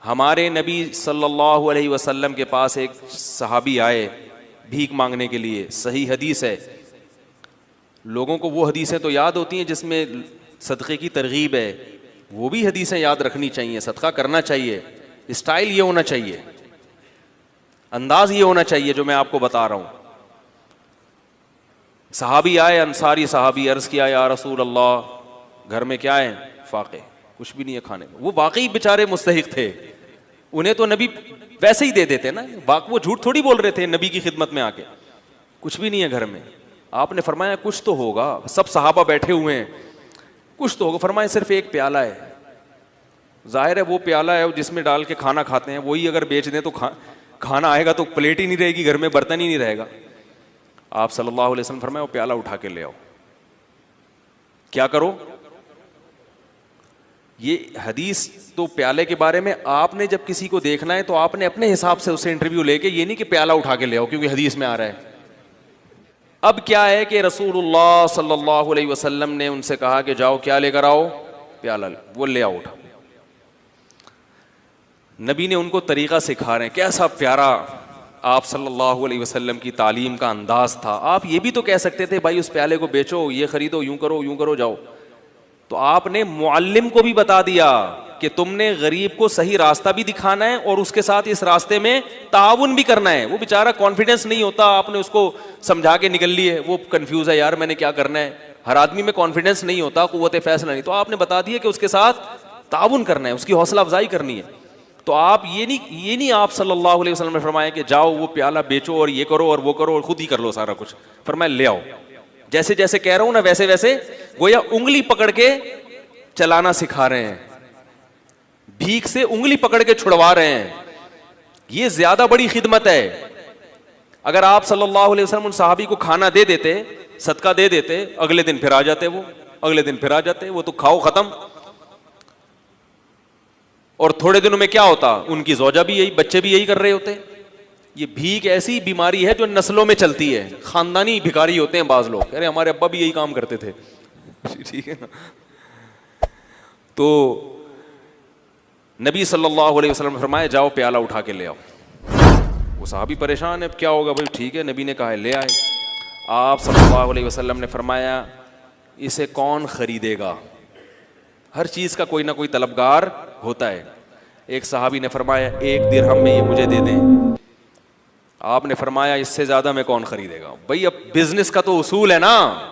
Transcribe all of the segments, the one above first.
ہمارے نبی صلی اللہ علیہ وسلم کے پاس ایک صحابی آئے بھیک مانگنے کے لیے, صحیح حدیث ہے. لوگوں کو وہ حدیثیں تو یاد ہوتی ہیں جس میں صدقے کی ترغیب ہے, وہ بھی حدیثیں یاد رکھنی چاہیے. صدقہ کرنا چاہیے, اسٹائل یہ ہونا چاہیے, انداز یہ ہونا چاہیے جو میں آپ کو بتا رہا ہوں. صحابی آئے, انصاری صحابی, عرض کیا یا رسول اللہ گھر میں کیا ہے؟ فاقے, کچھ بھی نہیں ہے کھانے کو. وہ واقعی بیچارے مستحق تھے, انہیں تو نبی ویسے ہی دے دیتے نا, وہ جھوٹ تھوڑی بول رہے تھے نبی کی خدمت میں آ کے. کچھ بھی نہیں ہے گھر میں. آپ نے فرمایا کچھ تو ہوگا, سب صحابہ بیٹھے ہوئے ہیں, کچھ تو ہوگا. فرمایا صرف ایک پیالہ ہے. ظاہر ہے وہ پیالہ ہے جس میں ڈال کے کھانا کھاتے ہیں, وہی اگر بیچ دیں تو کھانا آئے گا تو پلیٹ ہی نہیں رہے گی گھر میں, برتن ہی نہیں رہے گا. آپ صلی اللہ علیہ وسلم فرمایا وہ پیالہ اٹھا کے لے آؤ. کیا کرو؟ یہ حدیث تو پیالے کے بارے میں, آپ نے جب کسی کو دیکھنا ہے تو آپ نے اپنے حساب سے اسے انٹرویو لے کے, یہ نہیں کہ پیالہ اٹھا کے لے آؤ کیونکہ حدیث میں آ رہا ہے. اب کیا ہے کہ رسول اللہ صلی اللہ علیہ وسلم نے ان سے کہا کہ جاؤ کیا لے کر آؤ؟ پیالہ. وہ لے آؤ. اٹھا. نبی نے ان کو طریقہ سکھا رہے ہیں, کیسا پیارا آپ صلی اللہ علیہ وسلم کی تعلیم کا انداز تھا. آپ یہ بھی تو کہہ سکتے تھے بھائی اس پیالے کو بیچو, یہ خریدو, یوں کرو جاؤ. تو آپ نے معلم کو بھی بتا دیا کہ تم نے غریب کو صحیح راستہ بھی دکھانا ہے اور اس کے ساتھ اس راستے میں تعاون بھی کرنا ہے. وہ بیچارہ کانفیڈنس نہیں ہوتا, آپ نے اس کو سمجھا کے نکل لیے, وہ کنفیوز ہے یار میں نے کیا کرنا ہے. ہر آدمی میں کانفیڈنس نہیں ہوتا, قوت فیصلہ نہیں, تو آپ نے بتا دیا کہ اس کے ساتھ تعاون کرنا ہے, اس کی حوصلہ افزائی کرنی ہے. تو آپ یہ نہیں آپ صلی اللہ علیہ وسلم نے فرمایا کہ جاؤ وہ پیالہ بیچو اور یہ کرو اور وہ کرو اور خود ہی کر لو سارا کچھ. فرمایا لے آؤ. جیسے جیسے کہہ رہا ہوں نا ویسے ویسے گویا انگلی پکڑ کے چلانا سکھا رہے ہیں, بھیک سے انگلی پکڑ کے چھڑوا رہے ہیں. یہ زیادہ بڑی خدمت ہے. اگر آپ صلی اللہ علیہ وسلم ان صحابی کو کھانا دے دیتے, صدقہ دے دیتے, اگلے دن پھر آ جاتے, وہ تو کھاؤ ختم. اور تھوڑے دنوں میں کیا ہوتا, ان کی زوجہ بھی یہی, بچے بھی یہی کر رہے ہوتے. یہ بھیک ایسی بیماری ہے جو نسلوں میں چلتی ہے. خاندانی بھکاری ہوتے ہیں بعض لوگ, ارے ہمارے ابا بھی یہی کام کرتے تھے. ٹھیک ہے نا. تو نبی صلی اللہ علیہ وسلم نے فرمایا جاؤ پیالہ اٹھا کے لے آؤ. وہ صحابی پریشان ہے, کیا ہوگا بھائی, ٹھیک ہے نبی نے کہا ہے لے آئے. آپ صلی اللہ علیہ وسلم نے فرمایا اسے کون خریدے گا؟ ہر چیز کا کوئی نہ کوئی طلبگار ہوتا ہے. ایک صحابی نے فرمایا 1 درہم میں یہ مجھے دے دیں. آپ نے فرمایا اس سے زیادہ میں کون خریدے گا؟ بھائی اب بزنس کا تو اصول ہے نا,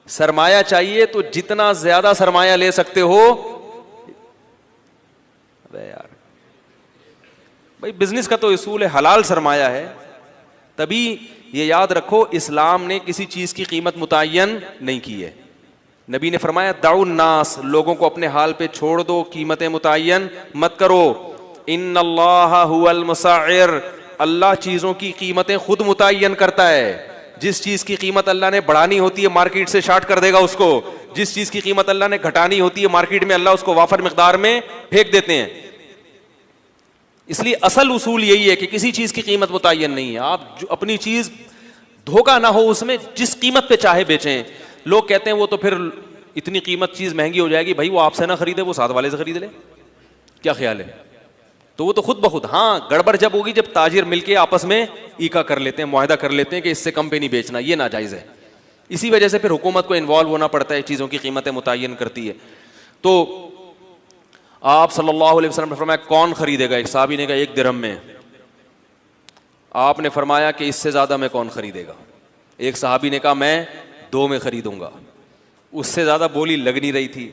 سرمایہ چاہیے تو جتنا زیادہ سرمایہ لے سکتے ہو. یار بھائی بزنس کا تو اصول ہے, حلال سرمایہ ہے. تبھی یہ یاد رکھو اسلام نے کسی چیز کی قیمت متعین نہیں کی ہے. نبی نے فرمایا دعوا الناس, لوگوں کو اپنے حال پہ چھوڑ دو, قیمتیں متعین مت کرو. ان اللہ هو المسعر, اللہ چیزوں کی قیمتیں خود متعین کرتا ہے. جس چیز کی قیمت اللہ نے بڑھانی ہوتی ہے مارکیٹ سے شارٹ کر دے گا اس کو, جس چیز کی قیمت اللہ نے گھٹانی ہوتی ہے مارکیٹ میں اللہ اس کو وافر مقدار میں پھینک دیتے ہیں. اس لیے اصل اصول یہی ہے کہ کسی چیز کی قیمت متعین نہیں ہے. آپ اپنی چیز دھوکہ نہ ہو اس میں, جس قیمت پہ چاہے بیچیں. لوگ کہتے ہیں وہ تو پھر اتنی قیمت چیز مہنگی ہو جائے گی. بھائی وہ آپ سے نہ خریدے, وہ ساتھ والے سے خرید لے, کیا خیال ہے؟ تو وہ تو خود بخود. ہاں گڑبڑ جب ہوگی جب تاجر مل کے آپس میں ایکا کر لیتے ہیں, معاہدہ کر لیتے ہیں کہ اس سے کم پہ نہیں بیچنا, یہ ناجائز ہے. اسی وجہ سے پھر حکومت کو انوالو ہونا پڑتا ہے, چیزوں کی قیمتیں متعین کرتی ہے. تو آپ صلی اللہ علیہ وسلم نے فرمایا کون خریدے گا؟ ایک صحابی نے کہا 1 درہم میں. آپ نے فرمایا کہ اس سے زیادہ میں کون خریدے گا؟ ایک صحابی نے کہا میں 2 میں خریدوں گا. اس سے زیادہ بولی لگ نہیں رہی تھی.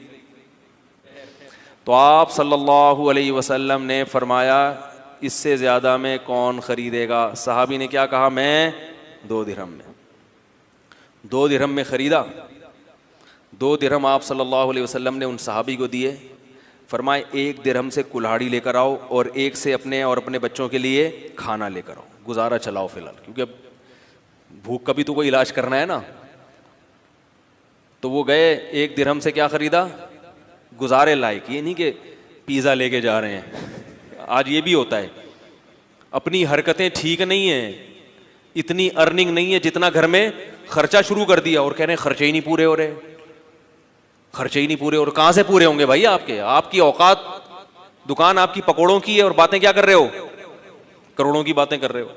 تو آپ صلی اللہ علیہ وسلم نے فرمایا اس سے زیادہ میں کون خریدے گا؟ صحابی نے کیا کہا؟ میں 2 درہم میں. 2 درہم میں خریدا. 2 درہم آپ صلی اللہ علیہ وسلم نے ان صحابی کو دیے. فرمائے 1 درہم سے کلہاڑی لے کر آؤ اور 1 سے اپنے اور اپنے بچوں کے لیے کھانا لے کر آؤ, گزارا چلاؤ فی الحال, کیونکہ اب بھوک کا بھی تو کوئی علاج کرنا ہے نا. تو وہ گئے 1 درہم سے کیا خریدا؟ گزارے لائق. یہ نہیں کہ پیزا لے کے جا رہے ہیں. آج یہ بھی ہوتا ہے, اپنی حرکتیں ٹھیک نہیں ہیں, اتنی ارننگ نہیں ہے جتنا گھر میں خرچہ شروع کر دیا, اور کہہ رہے ہیں خرچے ہی نہیں پورے ہو رہے, خرچے ہی نہیں پورے. اور کہاں سے پورے ہوں گے بھائی؟ آپ کی اوقات دکان آپ کی پکوڑوں کی ہے اور باتیں کیا کر رہے ہو؟ کروڑوں کی باتیں کر رہے ہو.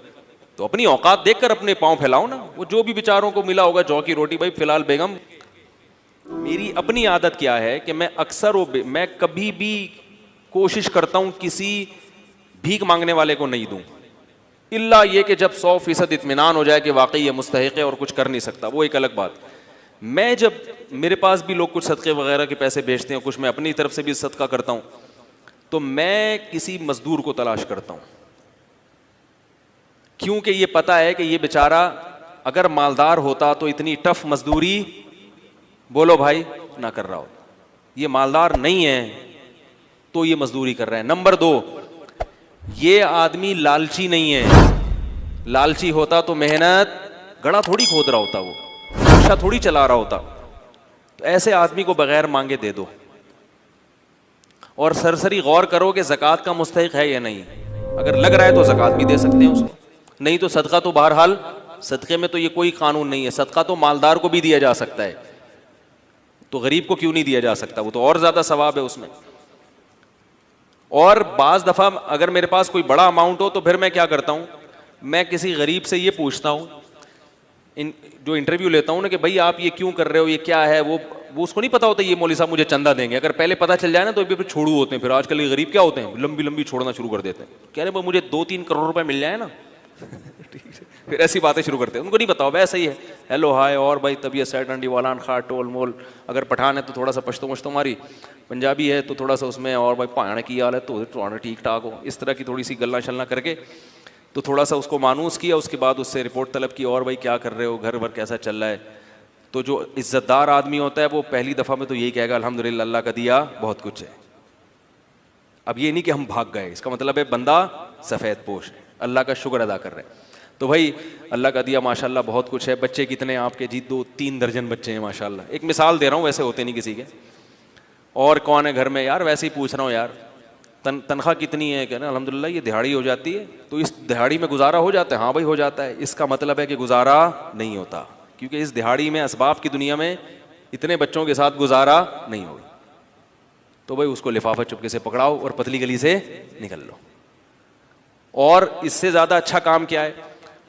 تو اپنی اوقات دیکھ کر اپنے پاؤں پھیلاؤ نا. وہ جو بھی بیچاروں کو ملا ہوگا جو کی روٹی. بھائی فی الحال بیگم میری اپنی عادت کیا ہے کہ میں اکثر میں کبھی بھی کوشش کرتا ہوں کسی بھیک مانگنے والے کو نہیں دوں, الا یہ کہ جب 100% اطمینان ہو جائے کہ واقعی یہ مستحق ہے اور کچھ کر نہیں سکتا, وہ ایک الگ بات. میں جب میرے پاس بھی لوگ کچھ صدقے وغیرہ کے پیسے بھیجتے ہیں, کچھ میں اپنی طرف سے بھی صدقہ کرتا ہوں, تو میں کسی مزدور کو تلاش کرتا ہوں, کیونکہ یہ پتا ہے کہ یہ بیچارہ اگر مالدار ہوتا تو اتنی ٹف مزدوری, بولو بھائی, نہ کر رہا ہوتا. یہ مالدار نہیں ہے تو یہ مزدوری کر رہا ہے. نمبر 2, یہ آدمی لالچی نہیں ہے. لالچی ہوتا تو محنت گڑھا تھوڑی کھود رہا ہوتا, وہ رکشہ تھوڑی چلا رہا ہوتا. تو ایسے آدمی کو بغیر مانگے دے دو, اور سرسری غور کرو کہ زکوٰۃ کا مستحق ہے یا نہیں. اگر لگ رہا ہے تو زکوٰۃ بھی دے سکتے ہیں اس کو, نہیں تو صدقہ تو بہرحال, صدقے میں تو یہ کوئی قانون نہیں ہے, صدقہ تو مالدار کو بھی دیا جا سکتا ہے, تو غریب کو کیوں نہیں دیا جا سکتا؟ وہ تو اور زیادہ ثواب ہے اس میں. اور بعض دفعہ اگر میرے پاس کوئی بڑا اماؤنٹ ہو تو پھر میں کیا کرتا ہوں, میں کسی غریب سے یہ پوچھتا ہوں, جو انٹرویو لیتا ہوں نا, کہ بھائی آپ یہ کیوں کر رہے ہو, یہ کیا ہے. وہ اس کو نہیں پتا ہوتا یہ مولوی صاحب مجھے چندہ دیں گے. اگر پہلے پتا چل جائے نا تو پھر چھوڑو ہوتے ہیں. پھر آج کل یہ غریب کیا ہوتے ہیں, لمبی لمبی چھوڑنا شروع کر دیتے ہیں, کہہ رہے ہیں مجھے 2-3 کروڑ روپے مل جائے نا, پھر ایسی باتیں شروع کرتے ہیں. ان کو نہیں پتا ہوگا ایسا ہی ہے, ہیلو ہائے, اور بھائی طبیعت سیٹ انڈی والان خا ٹول مول. اگر پٹھان ہے تو تھوڑا سا پشتو مشتو ماری, پنجابی ہے تو تھوڑا سا اس میں, اور بھائی پانے کی حال ہے تو ٹھیک ٹھاک ہو, اس طرح کی تھوڑی سی گلا شلنا کر کے تو تھوڑا سا اس کو مانوس کیا. اس کے بعد اس سے رپورٹ طلب کی, اور بھائی کیا کر رہے ہو, گھر بھر کیسا چل رہا ہے. تو جو عزت دار آدمی ہوتا ہے وہ پہلی دفعہ میں تو یہی کہے گا الحمدللہ اللہ کا دیا بہت کچھ ہے. اب یہ نہیں کہ ہم بھاگ گئے, اس کا مطلب ہے بندہ سفید پوش ہے, اللہ کا شکر ادا کر رہے ہیں. تو بھائی اللہ کا دیا ماشاءاللہ بہت کچھ ہے. بچے کتنے آپ کے؟ جی 2-3 درجن بچے ہیں ماشاءاللہ. ایک مثال دے رہا ہوں, ویسے ہوتے نہیں کسی کے. اور کون ہے گھر میں؟ یار ویسے ہی پوچھ رہا ہوں یار, تنخواہ کتنی ہے؟ کہنا الحمدللہ یہ دہاڑی ہو جاتی ہے. تو اس دہاڑی میں گزارا ہو جاتا ہے؟ ہاں بھائی ہو جاتا ہے. اس کا مطلب ہے کہ گزارا نہیں ہوتا, کیونکہ اس دہاڑی میں اسباب کی دنیا میں اتنے بچوں کے ساتھ گزارا نہیں ہوگا. تو بھائی اس کو لفافہ چپکے سے پکڑاؤ اور پتلی گلی سے نکل لو. اور اس سے زیادہ اچھا کام کیا ہے؟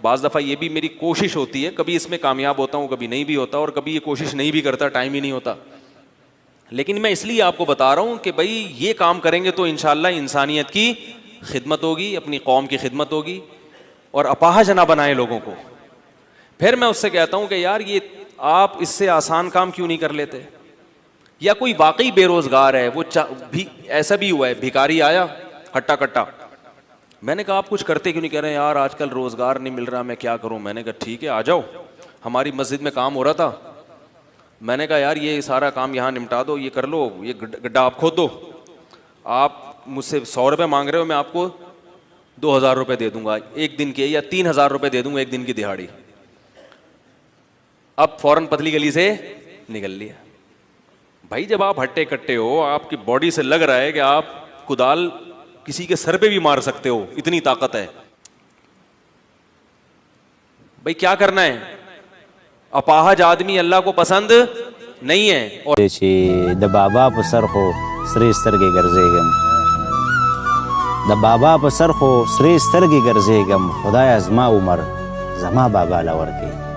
بعض دفعہ یہ بھی میری کوشش ہوتی ہے, کبھی اس میں کامیاب ہوتا ہوں کبھی نہیں بھی ہوتا, اور کبھی یہ کوشش نہیں بھی کرتا, ٹائم ہی نہیں ہوتا. لیکن میں اس لیے آپ کو بتا رہا ہوں کہ بھائی یہ کام کریں گے تو انشاءاللہ انسانیت کی خدمت ہوگی, اپنی قوم کی خدمت ہوگی, اور اپاہج نہ بنائیں لوگوں کو. پھر میں اس سے کہتا ہوں کہ یار یہ آپ اس سے آسان کام کیوں نہیں کر لیتے؟ یا کوئی واقعی بے روزگار ہے, وہ ایسا بھی ہوا ہے, بھکاری آیا ہٹا کٹا, میں نے کہا آپ کچھ کرتے کیوں نہیں؟ کہہ رہے ہیں یار آج کل روزگار نہیں مل رہا, میں کیا کروں. میں نے کہا ٹھیک ہے آ جاؤ, ہماری مسجد میں کام ہو رہا تھا. میں نے کہا یار یہ سارا کام یہاں نمٹا دو, یہ کر لو, یہ گڈھا آپ کھود دو. آپ مجھ سے 100 روپے مانگ رہے ہو, میں آپ کو 2000 روپے دے دوں گا ایک دن کے, یا 3000 روپے دے دوں گا ایک دن کی دہاڑی. اب فوراً پتلی گلی سے نکل لیا. بھائی جب آپ ہٹے کٹے ہو, آپ کی باڈی سے لگ رہا ہے کہ آپ کدال کسی کے سر پہ بھی مار سکتے ہو, اتنی طاقت ہے. بھائی کیا کرنا ہے؟ اپاہج آدمی اللہ کو پسند نہیں ہے. اور د بابا په سر خو سرې سترګې ګرځېږم, د بابا په سر خو سرې سترګې ګرځېږم, خدایه زما عمر زما بابا له ورکړې.